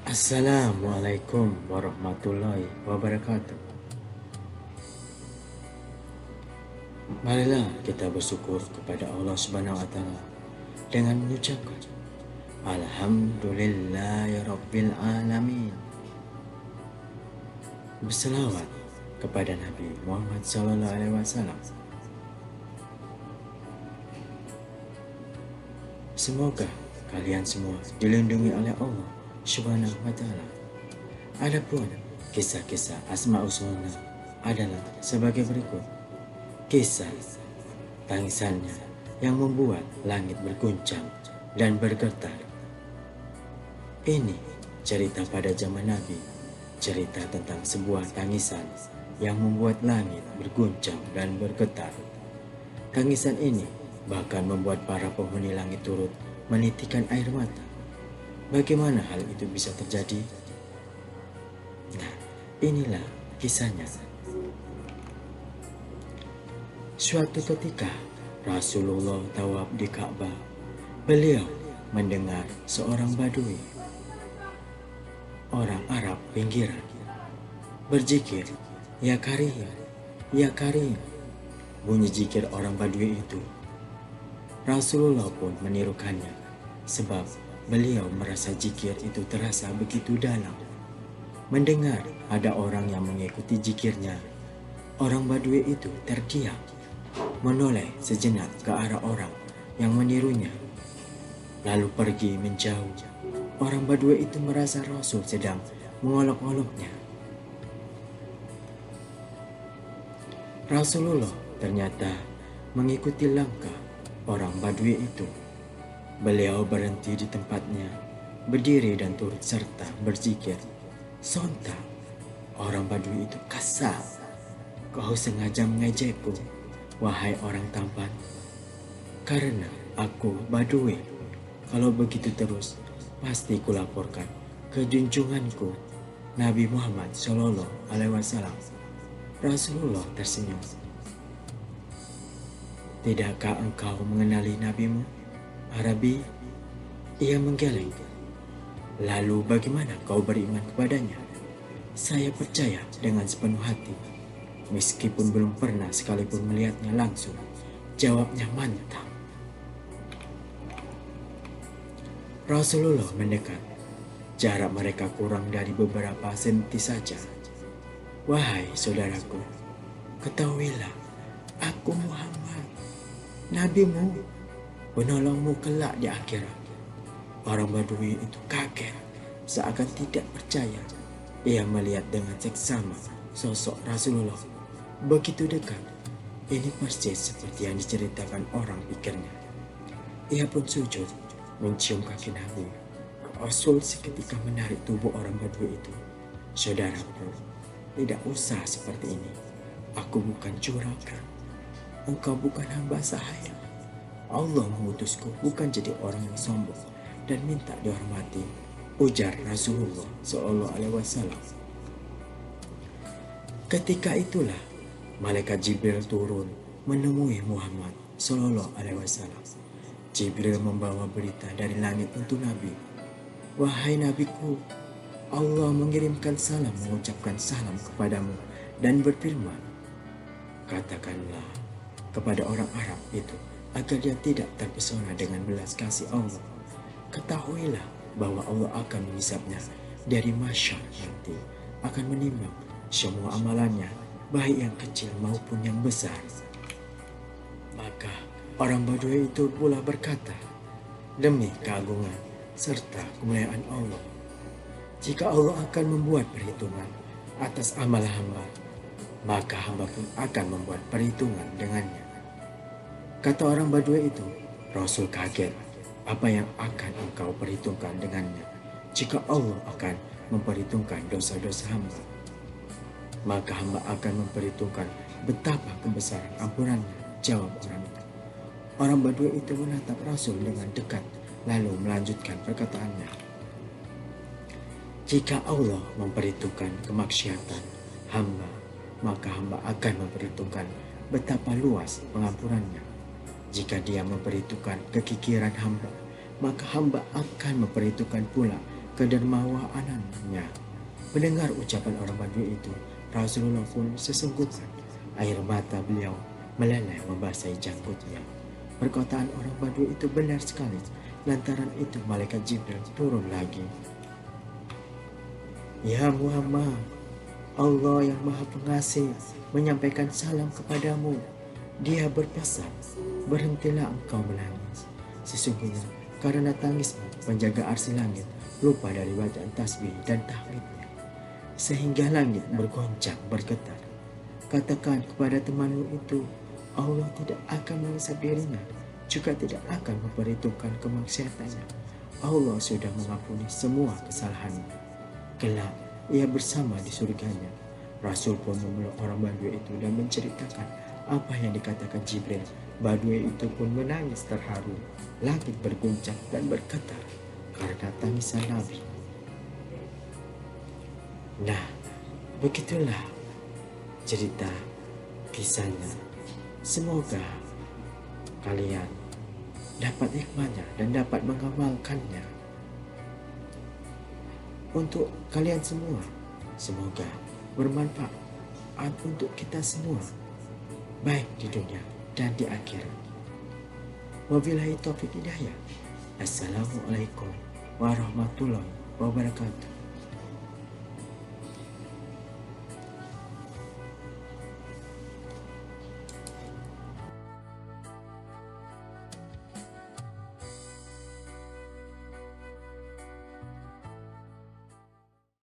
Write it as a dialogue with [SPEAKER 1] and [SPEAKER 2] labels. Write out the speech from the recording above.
[SPEAKER 1] Assalamualaikum warahmatullahi wabarakatuh. Marilah kita bersyukur kepada Allah Subhanahu wa taala dengan mengucapkan Alhamdulillahirabbil alamin. Berselawat kepada Nabi Muhammad sallallahu alaihi wasallam. Semoga kalian semua dilindungi oleh Allah Subhanahu wa taala. Adapun kisah-kisah Asmaul Husna adalah sebagai berikut. Kisah tangisannya yang membuat langit berguncang dan bergetar. Ini cerita pada zaman Nabi, cerita tentang sebuah tangisan yang membuat langit berguncang dan bergetar. Tangisan ini bahkan membuat para penghuni langit turut menitikkan air mata. Bagaimana hal itu bisa terjadi? Nah, inilah kisahnya. Suatu ketika Rasulullah tawaf di Ka'bah. Beliau mendengar seorang badui, orang Arab pinggiran, berzikir, "Ya Karim, ya Karim." Bunyi zikir orang badui itu. Rasulullah pun menirukannya, sebab beliau merasa zikir itu terasa begitu dalam. Mendengar ada orang yang mengikuti zikirnya, orang badui itu terdiam, menoleh sejenak ke arah orang yang menirunya, lalu pergi menjauh. Orang badui itu merasa Rasul sedang mengolok-oloknya. Rasulullah ternyata mengikuti langkah orang badui itu. Beliau berhenti di tempatnya, berdiri dan turut serta berzikir. Sontak orang badui itu kasar. "Kau sengaja mengejekku, wahai orang tampan, karena aku badui. Kalau begitu terus, pasti kulaporkan ke junjunganku Nabi Muhammad Sallallahu Alaihi Wasallam." Rasulullah tersenyum. "Tidakkah engkau mengenali nabimu, Arabi?" Ia menggeleng. "Lalu bagaimana kau beriman kepadanya?" "Saya percaya dengan sepenuh hati, meskipun belum pernah sekalipun melihatnya langsung," jawabnya mantap. Rasulullah mendekat. Jarak mereka kurang dari beberapa senti saja. "Wahai saudaraku, ketahuilah, aku Muhammad, nabimu, penolongmu kelak di akhirat." Orang badui itu kaget, seakan tidak percaya. Ia melihat dengan seksama sosok Rasulullah begitu dekat. Ini persis seperti yang diceritakan orang pikirnya. Ia pun sujud mencium kaki Nabi. Rasul seketika menarik tubuh orang badui itu. "Saudaraku, tidak usah seperti ini. Aku bukan juragan. Engkau bukan hamba saya. Allah mengutusku bukan jadi orang yang sombong dan minta dihormati," ujar Rasulullah Sallallahu Alaihi Wasallam. Ketika itulah malaikat Jibril turun menemui Muhammad Sallallahu Alaihi Wasallam. Jibril membawa berita dari langit untuk Nabi. "Wahai Nabiku, Allah mengirimkan salam, mengucapkan salam kepadamu dan berfirman, katakanlah kepada orang Arab itu agar dia tidak terpesona dengan belas kasih Allah. Ketahuilah bahwa Allah akan menghisapnya dari mahsyar nanti, akan menimbang semua amalannya, baik yang kecil maupun yang besar." Maka orang badui itu pula berkata, "Demi keagungan serta kemuliaan Allah, jika Allah akan membuat perhitungan atas amal hamba, maka hamba pun akan membuat perhitungan dengannya." Kata orang badui itu, "Rasul kaget, apa yang akan engkau perhitungkan dengannya jika Allah akan memperhitungkan dosa-dosa hamba? Maka hamba akan memperhitungkan betapa kebesaran ampunannya," jawab orang itu. Orang badui itu menatap Rasul dengan dekat, lalu melanjutkan perkataannya, "Jika Allah memperhitungkan kemaksiatan hamba, maka hamba akan memperhitungkan betapa luas pengampunannya. Jika dia memperhitungkan kekikiran hamba, maka hamba akan memperhitungkan pula kedermawanannya. Mendengar ucapan orang Badui itu, Rasulullah pun sesungguhnya air mata beliau meleleh membasahi janggutnya. Perkataan orang Badui itu benar sekali. Lantaran itu malaikat Jibril turun lagi. Ya Muhammad, Allah yang Maha Pengasih menyampaikan salam kepadamu. Dia berpesan, berhentilah engkau menangis. Sesungguhnya karena tangismu penjaga arsy langit lupa dari bacaan tasbih dan tahmidnya, sehingga langit bergoncang bergetar. Katakan kepada temanmu itu, Allah tidak akan menghisab dirinya, juga tidak akan memperhitungkan kemaksiatannya. Allah sudah mengampuni semua kesalahannya. Kelak ia bersama di surganya. Rasul pun memeluk orang Badui itu dan menceritakan apa yang dikatakan Jibril. Badui itu pun menangis terharu. Langit berguncang dan bergetar karena tangisan Nabi. Nah, begitulah cerita kisahnya. Semoga kalian dapat hikmahnya dan dapat mengamalkannya. Untuk kalian semua, semoga bermanfaat untuk kita semua, baik di dunia dan di akhirat. Wabillahi taufiq hidayah. Assalamualaikum warahmatullahi wabarakatuh.